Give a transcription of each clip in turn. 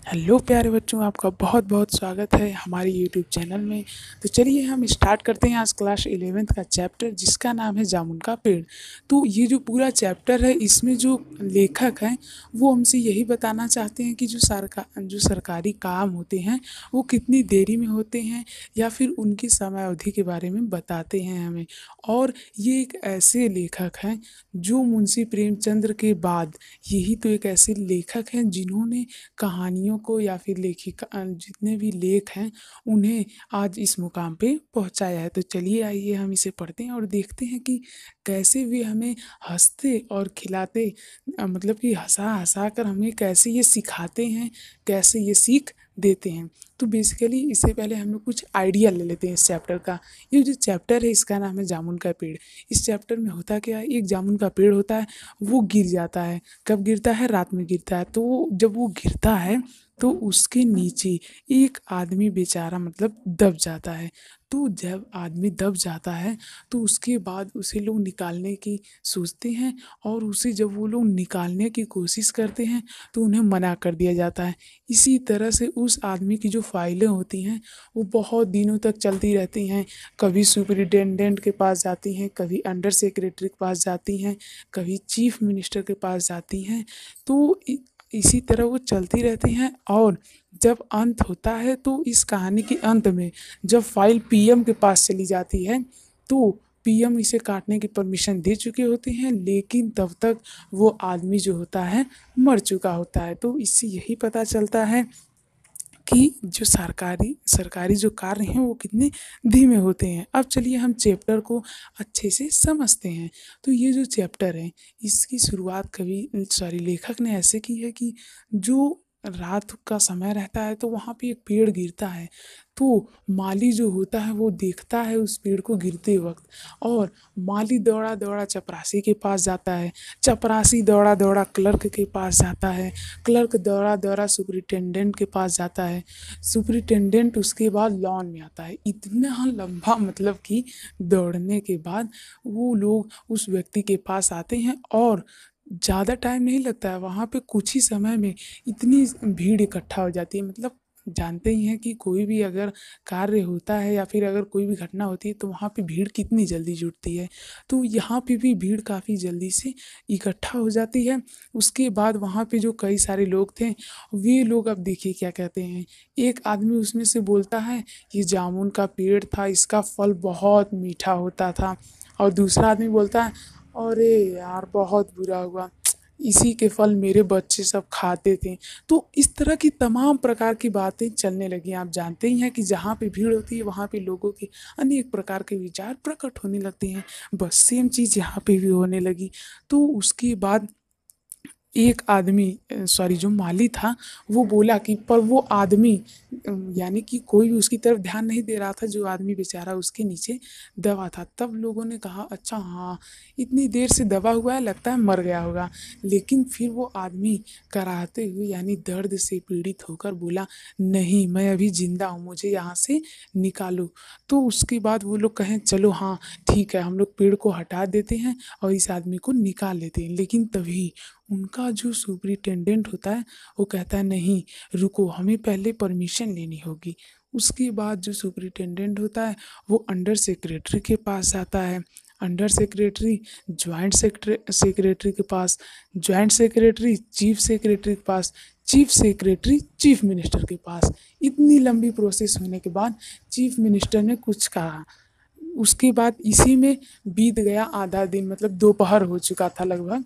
Hello प्यारे बच्चों, आपका बहुत बहुत स्वागत है हमारे यूट्यूब चैनल में। तो चलिए हम स्टार्ट करते हैं आज क्लास 11th का चैप्टर जिसका नाम है जामुन का पेड़। तो ये जो पूरा चैप्टर है इसमें जो लेखक हैं वो हमसे यही बताना चाहते हैं कि जो सरकारी काम होते हैं वो कितनी देरी में होते हैं या फिर उनकी समय अवधि के बारे में बताते हैं हमें। और ये एक ऐसे लेखक हैं जो मुंशी प्रेमचंद्र के बाद यही तो एक ऐसे लेखक हैं जिन्होंने कहानियों को या फिर लेखिका जितने भी लेख हैं उन्हें आज इस मुकाम पे पहुंचाया है। तो चलिए आइए हम इसे पढ़ते हैं और देखते हैं कि कैसे वे हमें हंसते और खिलाते मतलब कि हंसा हंसा कर हमें कैसे ये सिखाते हैं, कैसे ये सीख देते हैं। तो बेसिकली इससे पहले हम लोग कुछ आइडिया ले लेते हैं इस चैप्टर का। ये जो चैप्टर है इसका नाम है जामुन का पेड़। इस चैप्टर में होता क्या है, एक जामुन का पेड़ होता है, वो गिर जाता है। कब गिरता है? रात में गिरता है। तो जब वो गिरता है तो उसके नीचे एक आदमी बेचारा मतलब दब जाता है। तो जब आदमी दब जाता है तो उसके बाद उसे लोग निकालने की सोचते हैं और उसे जब वो लोग निकालने की कोशिश करते हैं तो उन्हें मना कर दिया जाता है। इसी तरह से उस आदमी की जो फाइलें होती हैं वो बहुत दिनों तक चलती रहती हैं। कभी सुपरिटेंडेंट के पास जाती हैं, कभी अंडर सेक्रेटरी के पास जाती हैं, कभी चीफ मिनिस्टर के पास जाती हैं। तो इसी तरह वो चलती रहती हैं और जब अंत होता है तो इस कहानी के अंत में जब फाइल पीएम के पास चली जाती है तो पीएम इसे काटने की परमिशन दे चुके होते हैं, लेकिन तब तक वो आदमी जो होता है मर चुका होता है। तो इससे यही पता चलता है कि जो सरकारी सरकारी जो कार्य हैं वो कितने धीमे होते हैं। अब चलिए हम चैप्टर को अच्छे से समझते हैं। तो ये जो चैप्टर है इसकी शुरुआत लेखक ने ऐसे की है कि जो रात का समय रहता है तो वहाँ पे एक पेड़ गिरता है। तो माली जो होता है वो देखता है उस पेड़ को गिरते वक्त और माली दौड़ा दौड़ा चपरासी के पास जाता है। चपरासी दौड़ा दौड़ा क्लर्क के पास जाता है। क्लर्क दौड़ा दौड़ा सुपरिटेंडेंट के पास जाता है। सुपरिटेंडेंट उसके बाद लॉन में आता है। इतना लंबा मतलब कि दौड़ने के बाद वो लोग उस व्यक्ति के पास आते हैं और ज़्यादा टाइम नहीं लगता है, वहाँ पे कुछ ही समय में इतनी भीड़ इकट्ठा हो जाती है। मतलब जानते ही हैं कि कोई भी अगर कार्य होता है या फिर अगर कोई भी घटना होती है तो वहाँ पे भीड़ कितनी जल्दी जुटती है। तो यहाँ पे भी भीड़ काफ़ी जल्दी से इकट्ठा हो जाती है। उसके बाद वहाँ पे जो कई सारे लोग थे वे लोग अब देखिए क्या कहते हैं। एक आदमी उसमें से बोलता है ये जामुन का पेड़ था, इसका फल बहुत मीठा होता था। और दूसरा आदमी बोलता है अरे यार बहुत बुरा हुआ, इसी के फल मेरे बच्चे सब खाते थे। तो इस तरह की तमाम प्रकार की बातें चलने लगी। आप जानते ही हैं कि जहाँ पे भीड़ होती है वहाँ पे लोगों के अनेक प्रकार के विचार प्रकट होने लगते हैं। बस सेम चीज़ यहाँ पे भी होने लगी। तो उसके बाद एक आदमी जो माली था वो बोला कि पर वो आदमी यानी कि कोई भी उसकी तरफ ध्यान नहीं दे रहा था, जो आदमी बेचारा उसके नीचे दबा था। तब लोगों ने कहा अच्छा हाँ, इतनी देर से दबा हुआ है, लगता है मर गया होगा। लेकिन फिर वो आदमी कराहते हुए यानी दर्द से पीड़ित होकर बोला नहीं, मैं अभी जिंदा हूँ, मुझे यहाँ से निकालो। तो उसके बाद वो लोग कहें चलो हाँ ठीक है, हम लोग पेड़ को हटा देते हैं और इस आदमी को निकाल लेते हैं। लेकिन तभी उनका जो सुपरिटेंडेंट होता है वो कहता है नहीं रुको, हमें पहले परमिशन लेनी होगी। उसके बाद जो सुपरिटेंडेंट होता है वो अंडर सेक्रेटरी के पास जाता है। अंडर सेक्रेटरी ज्वाइंट सेक्रेटरी के पास, ज्वाइंट सेक्रेटरी चीफ सेक्रेटरी के पास, चीफ सेक्रेटरी चीफ मिनिस्टर के पास। इतनी लंबी प्रोसेस होने के बाद चीफ मिनिस्टर ने कुछ कहा। उसके बाद इसी में बीत गया आधा दिन, मतलब दोपहर हो चुका था लगभग।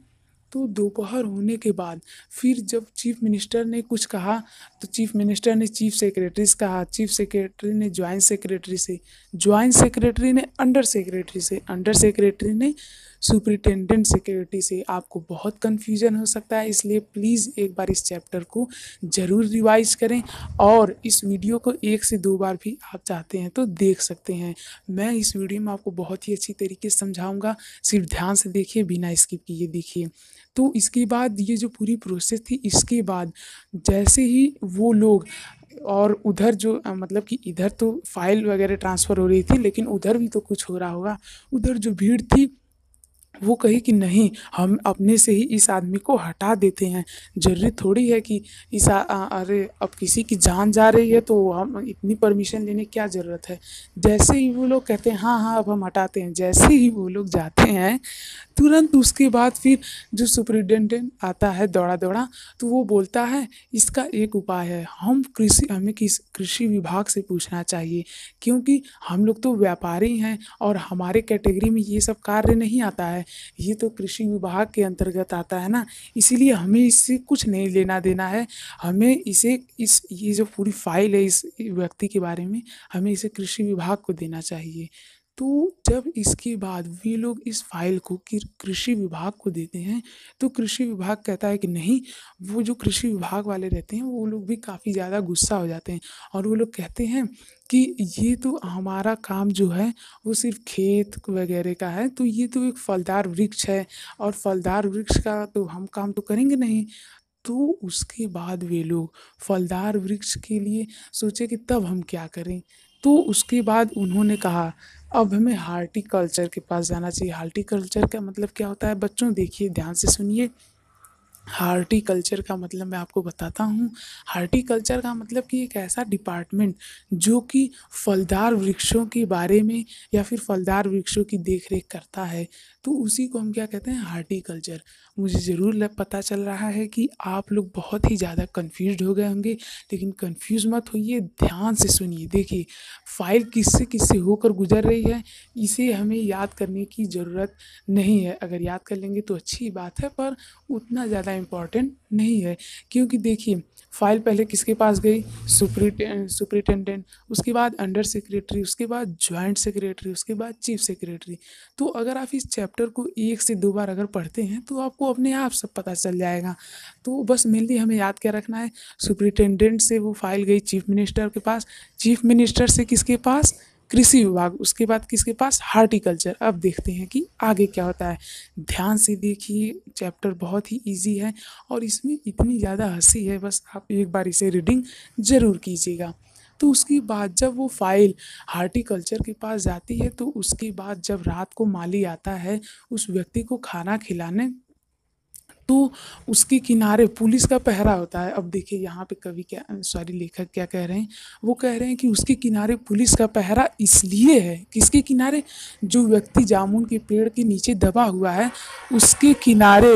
तो दोपहर होने के बाद फिर जब चीफ मिनिस्टर ने कुछ कहा तो चीफ मिनिस्टर ने चीफ सेक्रेटरी से कहा, चीफ सेक्रेटरी ने ज्वाइंट सेक्रेटरी से, ज्वाइंट सेक्रेटरी ने अंडर सेक्रेटरी से, अंडर सेक्रेटरी ने सुपरिटेंडेंट सेक्रेटरी से। आपको बहुत कन्फ्यूजन हो सकता है, इसलिए प्लीज़ एक बार इस चैप्टर को ज़रूर रिवाइज करें और इस वीडियो को 1 से 2 बार भी आप चाहते हैं तो देख सकते हैं। मैं इस वीडियो में आपको बहुत ही अच्छी तरीके से समझाऊंगा, सिर्फ ध्यान से देखिए, बिना स्किप किए देखिए। तो इसके बाद ये जो पूरी प्रोसेस थी, इसके बाद जैसे ही वो लोग और उधर जो मतलब कि इधर तो फाइल वगैरह ट्रांसफ़र हो रही थी लेकिन उधर भी तो कुछ हो रहा होगा। उधर जो भीड़ थी वो कही कि नहीं, हम अपने से ही इस आदमी को हटा देते हैं, ज़रूरी थोड़ी है कि अरे अब किसी की जान जा रही है तो हम इतनी परमिशन लेने की क्या ज़रूरत है। जैसे ही वो लोग कहते हैं हाँ हाँ अब हम हटाते हैं, जैसे ही वो लोग जाते हैं तुरंत उसके बाद फिर जो सुपरिटेंडेंट आता है दौड़ा दौड़ा, तो वो बोलता है इसका एक उपाय है, हमें किस कृषि विभाग से पूछना चाहिए, क्योंकि हम लोग तो व्यापारी हैं और हमारे कैटेगरी में ये सब कार्य नहीं आता है, ये तो कृषि विभाग के अंतर्गत आता है ना, इसीलिए हमें इससे कुछ नहीं लेना देना है। हमें इसे इस ये जो पूरी फाइल है इस व्यक्ति के बारे में, हमें इसे कृषि विभाग को देना चाहिए। तो जब इसके बाद वे लोग इस फाइल को कृषि विभाग को देते हैं, तो कृषि विभाग कहता है कि नहीं, वो जो कृषि विभाग वाले रहते हैं वो लोग भी काफ़ी ज़्यादा गुस्सा हो जाते हैं और वो लोग कहते हैं कि ये तो हमारा काम जो है वो सिर्फ खेत वगैरह का है, तो ये तो एक फलदार वृक्ष है और फलदार वृक्ष का तो हम काम तो करेंगे नहीं। तो उसके बाद वे लोग फलदार वृक्ष के लिए सोचे कि तब हम क्या करें। तो उसके बाद उन्होंने कहा अब हमें हार्टिकल्चर के पास जाना चाहिए। हार्टिकल्चर का मतलब क्या होता है बच्चों, देखिए ध्यान से सुनिए। हार्टिकल्चर का मतलब मैं आपको बताता हूँ। हार्टिकल्चर का मतलब कि एक ऐसा डिपार्टमेंट जो कि फलदार वृक्षों के बारे में या फिर फलदार वृक्षों की देखरेख करता है, तो उसी को हम क्या कहते हैं, हार्टिकल्चर। मुझे ज़रूर पता चल रहा है कि आप लोग बहुत ही ज़्यादा कन्फ्यूज्ड हो गए होंगे, लेकिन कन्फ्यूज मत होइए, ध्यान से सुनिए। देखिए फाइल किससे किससे होकर गुजर रही है, इसे हमें याद करने की ज़रूरत नहीं है। अगर याद कर लेंगे तो अच्छी बात है, पर उतना ज़्यादा इम्पॉर्टेंट नहीं है, क्योंकि देखिए फाइल पहले किसके पास गई, सुपरिटेंडेंट, उसके बाद अंडर सेक्रेटरी, उसके बाद जॉइंट सेक्रेटरी, उसके बाद चीफ सेक्रेटरी। तो अगर आप इस चैप्टर को 1 से 2 बार अगर पढ़ते हैं तो आपको अपने आप सब पता चल जाएगा। तो बस मेनली हमें याद क्या रखना है, सुपरिटेंडेंट से वो फाइल गई चीफ मिनिस्टर के पास, चीफ मिनिस्टर से किसके पास, कृषि विभाग, उसके बाद किसके पास, हार्टिकल्चर। अब देखते हैं कि आगे क्या होता है। ध्यान से देखिए, चैप्टर बहुत ही इजी है और इसमें इतनी ज़्यादा हंसी है, बस आप एक बार इसे रीडिंग ज़रूर कीजिएगा। तो उसके बाद जब वो फाइल हार्टिकल्चर के पास जाती है, तो उसके बाद जब रात को माली आता है उस व्यक्ति को खाना खिलाने, तो उसके किनारे पुलिस का पहरा होता है। अब देखिए यहाँ पे कवि क्या, सॉरी लेखक क्या कह रहे हैं, वो कह रहे हैं कि उसके किनारे पुलिस का पहरा इसलिए है, किसके किनारे, जो व्यक्ति जामुन के पेड़ के नीचे दबा हुआ है उसके किनारे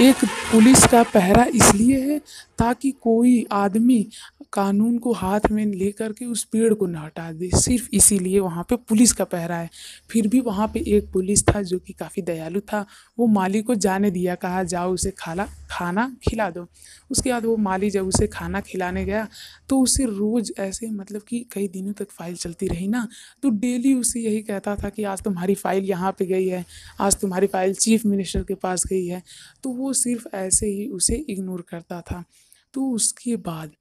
एक पुलिस का पहरा इसलिए है ताकि कोई आदमी कानून को हाथ में लेकर के उस पेड़ को न हटा दे, सिर्फ इसीलिए वहाँ पे पुलिस का पहरा है। फिर भी वहाँ पे एक पुलिस था जो कि काफ़ी दयालु था, वो माली को जाने दिया, कहा जाओ उसे खाना खिला दो। उसके बाद वो माली जब उसे खाना खिलाने गया तो उसे रोज़ ऐसे मतलब कि कई दिनों तक फाइल चलती रही ना, तो डेली उसे यही कहता था कि आज तुम्हारी फाइल यहाँ पे गई है, आज तुम्हारी फाइल चीफ मिनिस्टर के पास गई है, तो वो सिर्फ ऐसे ही उसे इग्नोर करता था। तो उसके बाद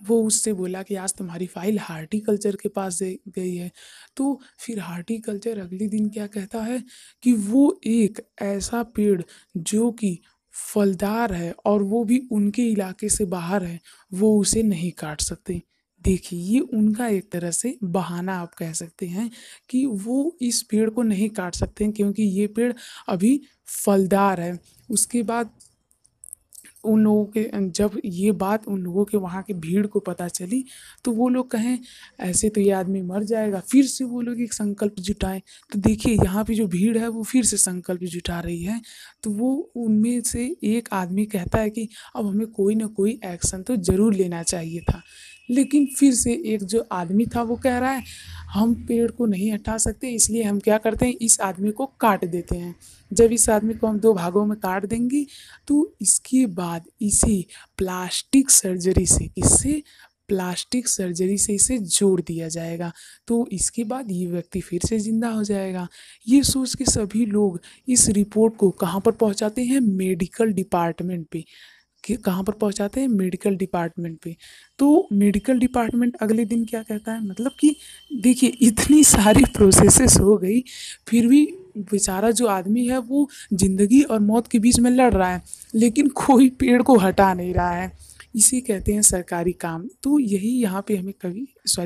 वो उससे बोला कि आज तुम्हारी फाइल हार्टिकल्चर के पास गई है। तो फिर हार्टिकल्चर अगले दिन क्या कहता है कि वो एक ऐसा पेड़ जो कि फलदार है और वो भी उनके इलाके से बाहर है, वो उसे नहीं काट सकते। देखिए ये उनका एक तरह से बहाना आप कह सकते हैं कि वो इस पेड़ को नहीं काट सकते हैं क्योंकि ये पेड़ अभी फलदार है। उसके बाद उन लोगों के जब ये बात उन लोगों के वहाँ की भीड़ को पता चली, तो वो लोग कहें ऐसे तो ये आदमी मर जाएगा, फिर से वो लोग एक संकल्प जुटाएं। तो देखिए यहाँ पे जो भीड़ है वो फिर से संकल्प जुटा रही है। तो वो उनमें से एक आदमी कहता है कि अब हमें कोई ना कोई एक्शन तो ज़रूर लेना चाहिए था, लेकिन फिर से एक जो आदमी था वो कह रहा है हम पेड़ को नहीं हटा सकते, इसलिए हम क्या करते हैं, इस आदमी को काट देते हैं। जब इस आदमी को हम 2 भागों में काट देंगे तो इसके बाद इसे प्लास्टिक सर्जरी से, इससे प्लास्टिक सर्जरी से इसे जोड़ दिया जाएगा, तो इसके बाद ये व्यक्ति फिर से ज़िंदा हो जाएगा। ये सोच के सभी लोग इस रिपोर्ट को कहाँ पर पहुँचाते हैं, मेडिकल डिपार्टमेंट पे। कि कहाँ पर पहुँचाते हैं, मेडिकल डिपार्टमेंट पे। तो मेडिकल डिपार्टमेंट अगले दिन क्या कहता है, मतलब कि देखिए इतनी सारी प्रोसेसेस हो गई, फिर भी बेचारा जो आदमी है वो ज़िंदगी और मौत के बीच में लड़ रहा है, लेकिन कोई पेड़ को हटा नहीं रहा है। इसे कहते हैं सरकारी काम। तो यही यहाँ पे हमें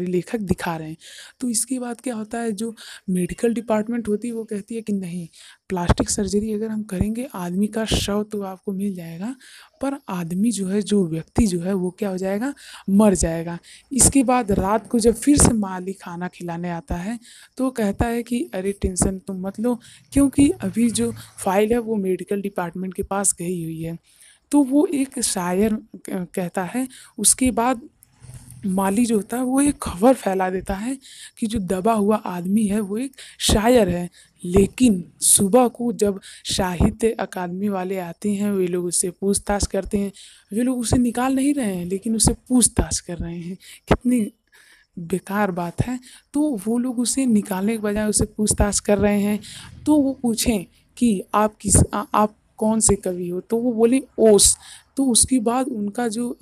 लेखक दिखा रहे हैं। तो इसके बाद क्या होता है, जो मेडिकल डिपार्टमेंट होती है वो कहती है कि नहीं, प्लास्टिक सर्जरी अगर हम करेंगे आदमी का शव तो आपको मिल जाएगा, पर आदमी जो है, जो व्यक्ति जो है वो क्या हो जाएगा, मर जाएगा। इसके बाद रात को जब फिर से मालिक खाना खिलाने आता है तो कहता है कि अरे टेंशन तुम मत लो, क्योंकि अभी जो फाइल है वो मेडिकल डिपार्टमेंट के पास गई हुई है। तो वो एक शायर कहता है। उसके बाद माली जो होता है वो एक खबर फैला देता है कि जो दबा हुआ आदमी है वो एक शायर है। लेकिन सुबह को जब साहित्य अकादमी वाले आते हैं, वे लोग उससे पूछताछ करते हैं। वे लोग उसे निकाल नहीं रहे हैं, लेकिन उससे पूछताछ कर रहे हैं। कितनी बेकार बात है। तो वो लोग उसे निकालने के बजाय उससे पूछताछ कर रहे हैं। तो वो पूछें कि आप कौन से कवि हो, तो वो बोले ओस। तो उसके बाद उनका जो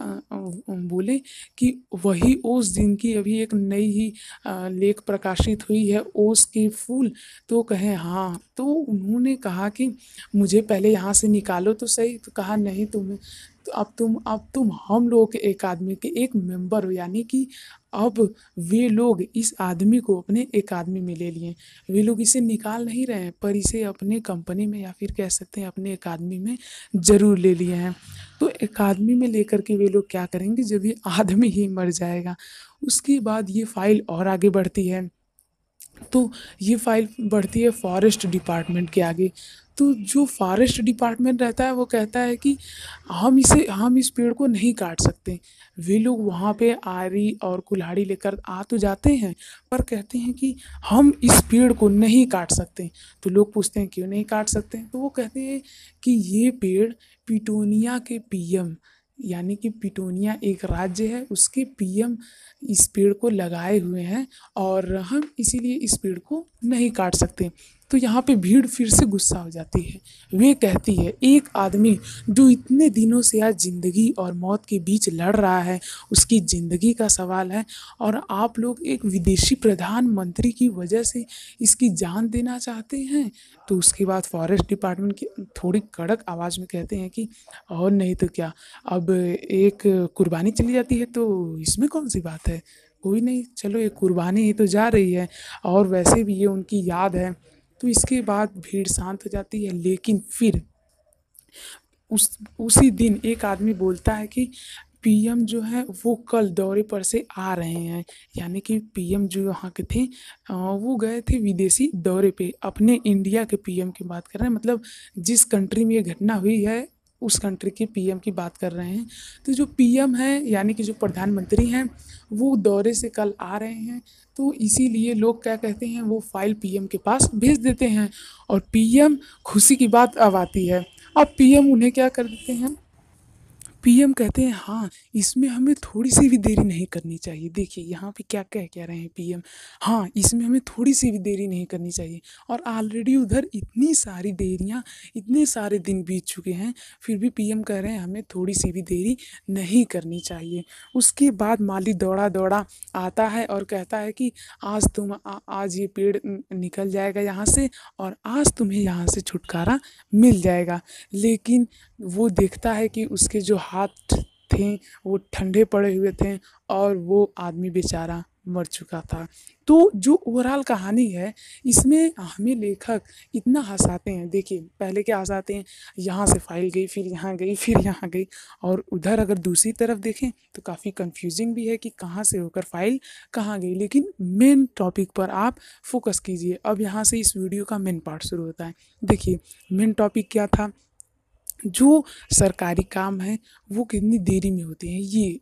बोले कि वही ओस जिनकी अभी एक नई ही लेख प्रकाशित हुई है, ओस के फूल। तो कहे हाँ। तो उन्होंने कहा कि मुझे पहले यहाँ से निकालो तो सही। तो कहा नहीं, तुम्हें तो अब तुम हम लोगों के एक आदमी के एक मेंबर हो, यानी कि अब वे लोग इस आदमी को अपने एक आदमी में ले लिए। वे लोग इसे निकाल नहीं रहे हैं, पर इसे अपने कंपनी में या फिर कह सकते हैं अपने एक आदमी में ज़रूर ले लिए हैं। तो एक आदमी में लेकर के वे लोग क्या करेंगे, जब ये आदमी ही मर जाएगा। उसके बाद ये फाइल और आगे बढ़ती है। तो ये फाइल बढ़ती है फॉरेस्ट डिपार्टमेंट के आगे। तो जो फॉरेस्ट डिपार्टमेंट रहता है वो कहता है कि हम इस पेड़ को नहीं काट सकते। वे लोग वहाँ पे आरी और कुल्हाड़ी लेकर आ तो जाते हैं, पर कहते हैं कि हम इस पेड़ को नहीं काट सकते। तो लोग पूछते हैं क्यों नहीं काट सकते, तो वो कहते हैं कि ये पेड़ पिटोनिया के पीएम, यानी कि पिटोनिया एक राज्य है, उसके पीएम इस पेड़ को लगाए हुए हैं और हम इसीलिए इस पेड़ को नहीं काट सकते। तो यहाँ पे भीड़ फिर से गुस्सा हो जाती है। वे कहती है एक आदमी जो इतने दिनों से आज ज़िंदगी और मौत के बीच लड़ रहा है, उसकी ज़िंदगी का सवाल है, और आप लोग एक विदेशी प्रधानमंत्री की वजह से इसकी जान देना चाहते हैं। तो उसके बाद फॉरेस्ट डिपार्टमेंट की थोड़ी कड़क आवाज़ में कहते हैं कि और नहीं तो क्या, अब एक कुर्बानी चली जाती है तो इसमें कौन सी बात है, कोई नहीं, चलो एक कुर्बानी ही तो जा रही है, और वैसे भी ये उनकी याद है। तो इसके बाद भीड़ शांत हो जाती है। लेकिन फिर उसी दिन एक आदमी बोलता है कि पीएम जो है वो कल दौरे पर से आ रहे हैं, यानी कि पीएम जो यहाँ के थे वो गए थे विदेशी दौरे पे। अपने इंडिया के पीएम की बात कर रहे हैं, मतलब जिस कंट्री में ये घटना हुई है उस कंट्री के पीएम की बात कर रहे हैं। तो जो पीएम है यानी कि जो प्रधानमंत्री हैं वो दौरे से कल आ रहे हैं। तो इसीलिए लोग क्या कहते हैं, वो फाइल पीएम के पास भेज देते हैं। और पीएम खुशी की बात अब आती है। अब पीएम उन्हें क्या कर देते हैं, पीएम कहते हैं हाँ, इसमें हमें थोड़ी सी भी देरी नहीं करनी चाहिए। देखिए यहाँ पे क्या कह रहे हैं पीएम, हाँ इसमें हमें थोड़ी सी भी देरी नहीं करनी चाहिए। और ऑलरेडी उधर इतनी सारी देरियाँ, इतने सारे दिन बीत चुके हैं, फिर भी पीएम कह रहे हैं हमें थोड़ी सी भी देरी नहीं करनी चाहिए। उसके बाद माली दौड़ा दौड़ा आता है और कहता है कि आज ये पेड़ निकल जाएगा यहाँ से, और आज तुम्हें यहाँ से छुटकारा मिल जाएगा। लेकिन वो देखता है कि उसके जो हाथ थे वो ठंडे पड़े हुए थे और वो आदमी बेचारा मर चुका था। तो जो ओवरऑल कहानी है इसमें हमें लेखक इतना हंसाते हैं। देखिए पहले क्या हंसाते हैं, यहाँ से फाइल गई, फिर यहाँ गई, फिर यहाँ गई, और उधर अगर दूसरी तरफ देखें तो काफ़ी कंफ्यूजिंग भी है कि कहाँ से होकर फाइल कहाँ गई। लेकिन मेन टॉपिक पर आप फोकस कीजिए। अब यहाँ से इस वीडियो का मेन पार्ट शुरू होता है। देखिए मेन टॉपिक क्या था, जो सरकारी काम है वो कितनी देरी में होते हैं,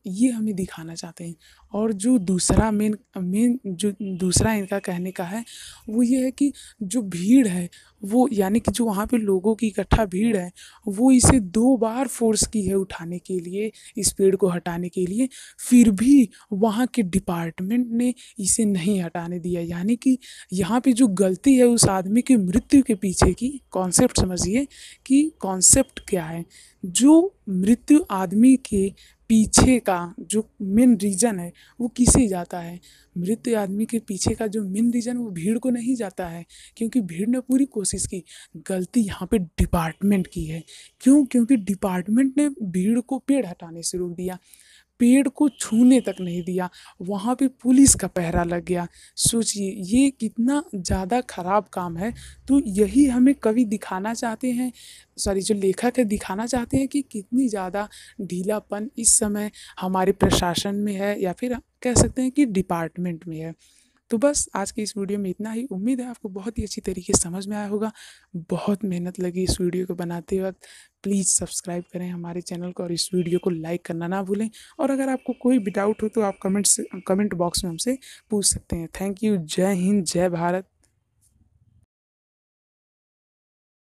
ये हमें दिखाना चाहते हैं। और जो दूसरा मेन मेन जो दूसरा इनका कहने का है वो ये है कि जो भीड़ है वो, यानी कि जो वहाँ पे लोगों की इकट्ठा भीड़ है, वो इसे 2 बार फोर्स की है उठाने के लिए, इस पेड़ को हटाने के लिए, फिर भी वहाँ के डिपार्टमेंट ने इसे नहीं हटाने दिया। यानी कि यहाँ पे जो गलती है उस आदमी की मृत्यु के पीछे की, कॉन्सेप्ट समझिए कि कॉन्सेप्ट क्या है। जो मृत्यु आदमी के पीछे का जो मेन रीज़न है वो किसे जाता है? मृत आदमी के पीछे का जो मेन रीज़न वो भीड़ को नहीं जाता है, क्योंकि भीड़ ने पूरी कोशिश की। गलती यहाँ पे डिपार्टमेंट की है। क्यों? क्योंकि डिपार्टमेंट ने भीड़ को पेड़ हटाने से रोक दिया, पेड़ को छूने तक नहीं दिया, वहाँ पे पुलिस का पहरा लग गया। सोचिए ये कितना ज़्यादा खराब काम है। तो यही हमें कवि दिखाना चाहते हैं, सॉरी जो लेखक है दिखाना चाहते हैं कि कितनी ज़्यादा ढीलापन इस समय हमारे प्रशासन में है, या फिर कह सकते हैं कि डिपार्टमेंट में है। तो बस आज की इस वीडियो में इतना ही। उम्मीद है आपको बहुत ही अच्छी तरीके से समझ में आया होगा। बहुत मेहनत लगी इस वीडियो को बनाते वक्त। प्लीज़ सब्सक्राइब करें हमारे चैनल को और इस वीडियो को लाइक करना ना भूलें। और अगर आपको कोई भी डाउट हो तो आप कमेंट बॉक्स में हमसे पूछ सकते हैं। Thank you. जय हिंद, जय भारत।